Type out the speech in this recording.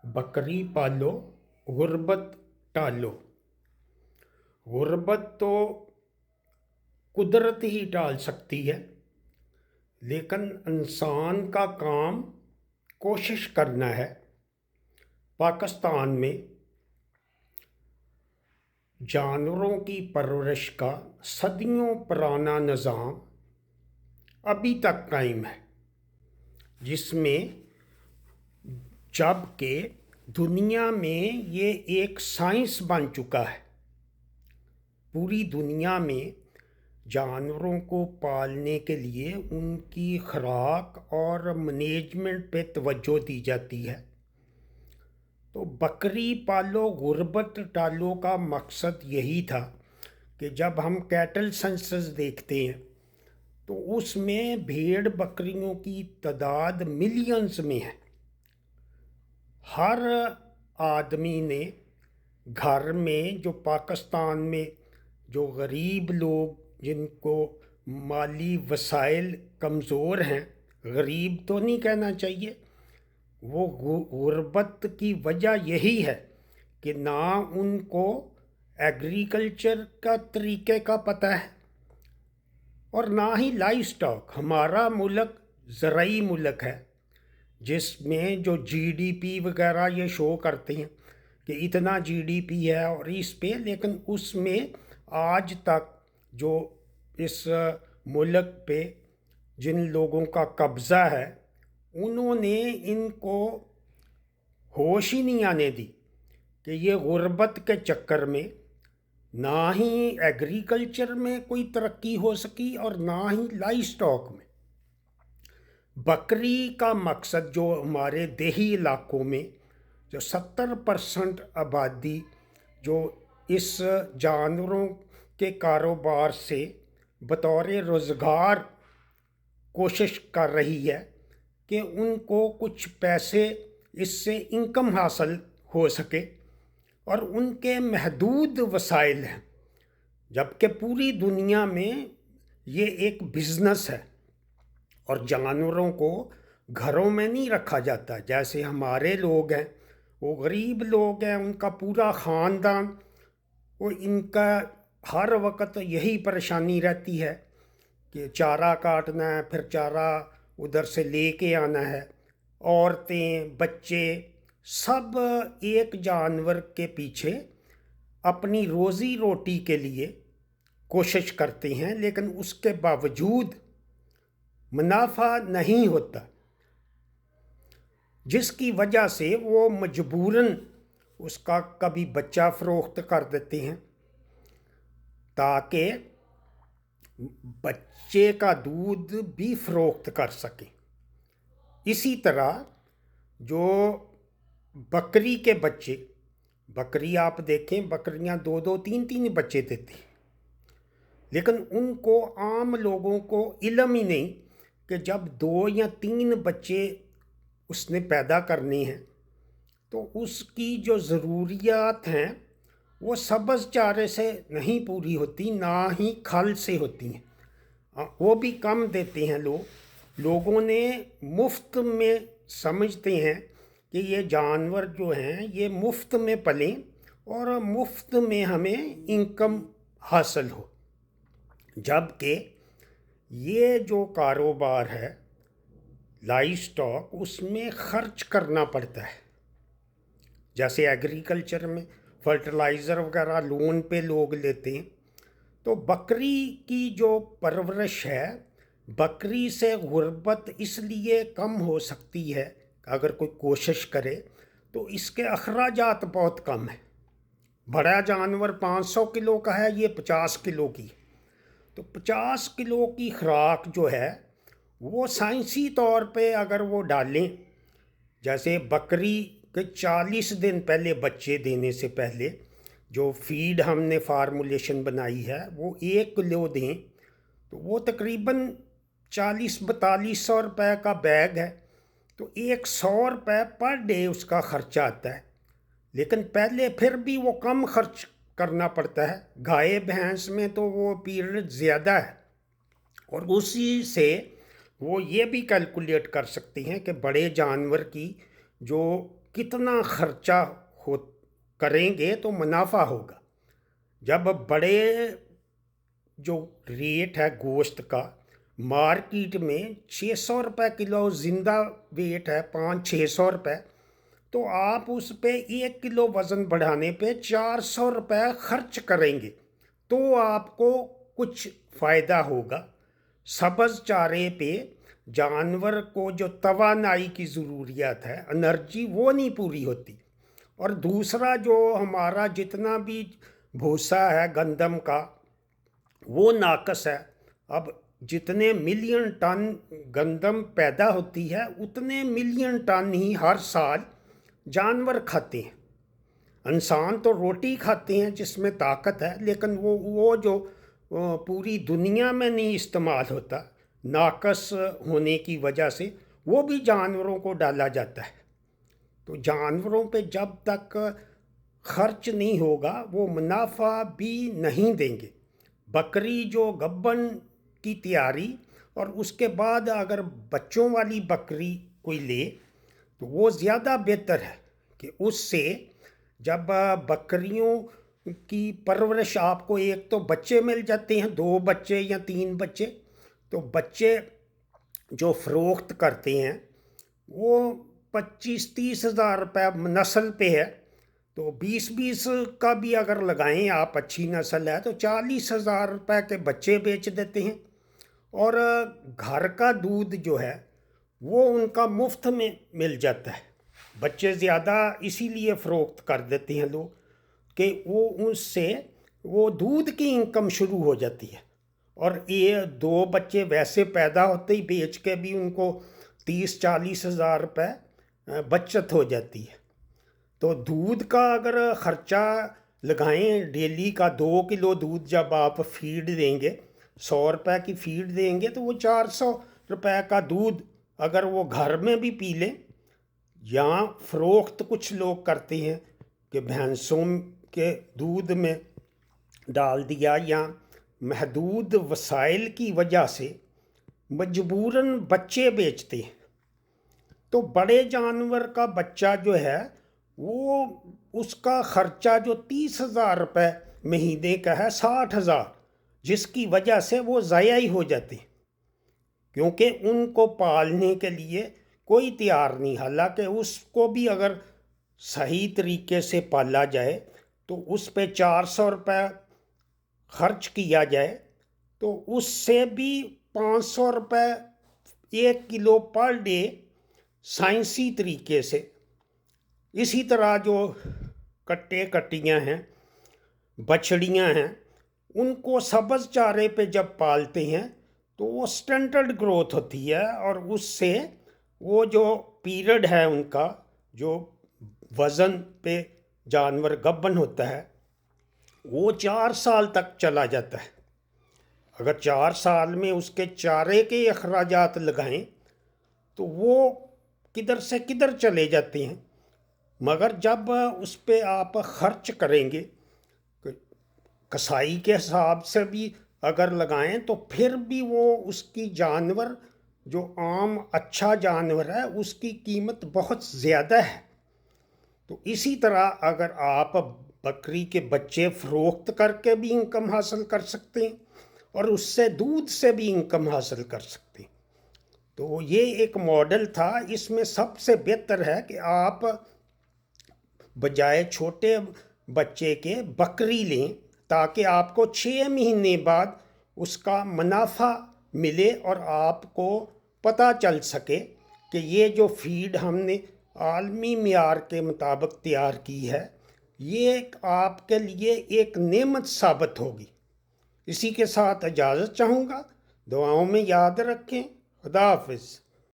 बकरी पालो, गुर्बत टालो। गुर्बत तो कुदरत ही टाल सकती है, लेकिन इंसान का काम कोशिश करना है। पाकिस्तान में जानवरों की परवरिश का सदियों पुराना निज़ाम अभी तक कायम है, जिसमें जबकि दुनिया में ये एक साइंस बन चुका है। पूरी दुनिया में जानवरों को पालने के लिए उनकी खुराक और मैनेजमेंट पे तवज्जो दी जाती है। तो बकरी पालो गुर्बत टालो का मकसद यही था कि जब हम कैटल सेंसस देखते हैं तो उसमें भेड़ बकरियों की तादाद मिलियंस में है। हर आदमी ने घर में, जो पाकिस्तान में जो गरीब लोग जिनको माली वसाइल कमज़ोर हैं, गरीब तो नहीं कहना चाहिए, वो गुर्बत की वजह यही है कि ना उनको एग्रीकल्चर का तरीके का पता है और ना ही लाइव स्टॉक। हमारा मुल्क ज़राई मुल्क है, जिसमें जो जीडीपी वगैरह ये शो करते हैं कि इतना जीडीपी है और इस पे, लेकिन उसमें आज तक जो इस मुल्क पे जिन लोगों का कब्ज़ा है, उन्होंने इनको होश ही नहीं आने दी कि ये गुर्बत के चक्कर में ना ही एग्रीकल्चर में कोई तरक्की हो सकी और ना ही लाइव स्टॉक में। बकरी का मकसद, जो हमारे देही इलाकों में जो 70% आबादी जो इस जानवरों के कारोबार से बतौर रोज़गार कोशिश कर रही है कि उनको कुछ पैसे इससे इनकम हासिल हो सके, और उनके महदूद वसाइल हैं, जबकि पूरी दुनिया में ये एक बिज़नेस है। और जानवरों को घरों में नहीं रखा जाता। जैसे हमारे लोग हैं, वो गरीब लोग हैं, उनका पूरा ख़ानदान, वो इनका हर वक्त यही परेशानी रहती है कि चारा काटना है, फिर चारा उधर से लेके आना है। औरतें, बच्चे सब एक जानवर के पीछे अपनी रोज़ी रोटी के लिए कोशिश करते हैं, लेकिन उसके बावजूद मुनाफा नहीं होता, जिसकी वजह से वो मजबूरन उसका कभी बच्चा फ़रोख्त कर देते हैं ताकि बच्चे का दूध भी फ़रोख्त कर सकें। इसी तरह जो बकरी के बच्चे, बकरी आप देखें, बकरियां 2-2, 3-3 बच्चे देती हैं, लेकिन उनको आम लोगों को इल्म ही नहीं कि जब 2 या 3 बच्चे उसने पैदा करने हैं तो उसकी जो ज़रूरियात हैं वो सब्ज़ चारे से नहीं पूरी होती, ना ही खल से होती हैं। वो भी कम देते हैं लोगों ने मुफ्त में समझते हैं कि ये जानवर जो हैं ये मुफ्त में पलें और मुफ्त में हमें इनकम हासिल हो, जबकि ये जो कारोबार है लाइव स्टॉक, उसमें ख़र्च करना पड़ता है। जैसे एग्रीकल्चर में फर्टिलाइज़र वगैरह लोन पे लोग लेते हैं, तो बकरी की जो परवरिश है, बकरी से गुर्बत इसलिए कम हो सकती है अगर कोई कोशिश करे, तो इसके अखराजात बहुत कम है। बड़ा जानवर 500 किलो का है, ये 50 किलो की, तो 50 किलो की खुराक जो है वो साइंसी तौर पे अगर वो डालें, जैसे बकरी के 40 दिन पहले, बच्चे देने से पहले जो फीड हमने फार्मूलेशन बनाई है वो 1 किलो दें, तो वो तकरीबन 40-4200 रुपये का बैग है, तो 100 रुपये पर डे उसका ख़र्चा आता है। लेकिन पहले फिर भी वो कम खर्च करना पड़ता है, गाय भैंस में तो वो पीरियड ज़्यादा है, और उसी से वो ये भी कैलकुलेट कर सकती हैं कि बड़े जानवर की जो कितना खर्चा हो करेंगे तो मुनाफा होगा। जब बड़े जो रेट है गोश्त का मार्केट में 600 रुपये किलो, ज़िंदा वेट है 500-600 रुपये, तो आप उस पे 1 किलो वज़न बढ़ाने पे 400 रुपये खर्च करेंगे तो आपको कुछ फ़ायदा होगा। सब्ज़ चारे पे जानवर को जो तवानाई की ज़रूरियत है, एनर्जी, वो नहीं पूरी होती। और दूसरा जो हमारा जितना भी भूसा है गंदम का, वो नाकस है। अब जितने मिलियन टन गंदम पैदा होती है उतने मिलियन टन ही हर साल जानवर खाते हैं। इंसान तो रोटी खाते हैं जिसमें ताकत है, लेकिन वो जो पूरी दुनिया में नहीं इस्तेमाल होता नाकस होने की वजह से, वो भी जानवरों को डाला जाता है। तो जानवरों पे जब तक खर्च नहीं होगा वो मुनाफा भी नहीं देंगे। बकरी जो गब्बन की तैयारी और उसके बाद अगर बच्चों वाली बकरी कोई ले तो वो ज़्यादा बेहतर है कि उससे जब बकरियों की परवरिश आपको एक तो बच्चे मिल जाते हैं, 2 बच्चे या 3 बच्चे, तो बच्चे जो फ़रोख्त करते हैं वो 25-30 हज़ार रुपये नस्ल पे है, तो 20-20 का भी अगर लगाएं आप, अच्छी नस्ल है तो 40 हज़ार रुपये के बच्चे बेच देते हैं। और घर का दूध जो है वो उनका मुफ्त में मिल जाता है। बच्चे ज़्यादा इसीलिए फ़रोख्त कर देते हैं लोग कि वो उससे वो दूध की इनकम शुरू हो जाती है। और ये 2 बच्चे वैसे पैदा होते ही बेच के भी उनको 30-40 हज़ार रुपये बचत हो जाती है। तो दूध का अगर ख़र्चा लगाएं, डेली का 2 किलो दूध जब आप फीड देंगे, 100 रुपये की फीड देंगे, तो वो 400 रुपये का दूध अगर वो घर में भी पी लें, या फ़रोख्त कुछ लोग करते हैं कि भैंसों के दूध में डाल दिया, या महदूद वसाइल की वजह से मजबूरन बच्चे बेचते हैं। तो बड़े जानवर का बच्चा जो है वो उसका ख़र्चा जो 30 हज़ार रुपये महीने का है, 60 हज़ार, जिसकी वजह से वो ज़ाया ही हो जाते हैं, क्योंकि उनको पालने के लिए कोई तैयार नहीं। हालांकि उसको भी अगर सही तरीके से पाला जाए तो उस पे 400 रुपये खर्च किया जाए तो उससे भी 500 रुपये 1 किलो पर डे साइंसी तरीके से। इसी तरह जो कट्टे कट्टियाँ हैं, बछड़ियाँ हैं, उनको सब्ज़ चारे पे जब पालते हैं तो वो स्टैंडर्ड ग्रोथ होती है, और उससे वो जो पीरियड है उनका, जो वज़न पे जानवर गब्बन होता है, वो 4 साल तक चला जाता है। अगर 4 साल में उसके चारे के अखराजात लगाएं तो वो किधर से किधर चले जाते हैं। मगर जब उस पे आप खर्च करेंगे कसाई के हिसाब से भी अगर लगाएं तो फिर भी वो उसकी जानवर जो आम अच्छा जानवर है उसकी कीमत बहुत ज़्यादा है। तो इसी तरह अगर आप बकरी के बच्चे फ़रोख्त करके भी इनकम हासिल कर सकते हैं और उससे दूध से भी इनकम हासिल कर सकते हैं। तो ये एक मॉडल था। इसमें सबसे बेहतर है कि आप बजाय छोटे बच्चे के बकरी लें, ताकि आपको 6 महीने बाद उसका मुनाफा मिले और आपको पता चल सके कि ये जो फीड हमने आलमी मियार के मुताबिक तैयार की है ये आपके लिए एक नेमत साबित होगी। इसी के साथ इजाज़त चाहूँगा। दुआओं में याद रखें। खुदा हाफिज़।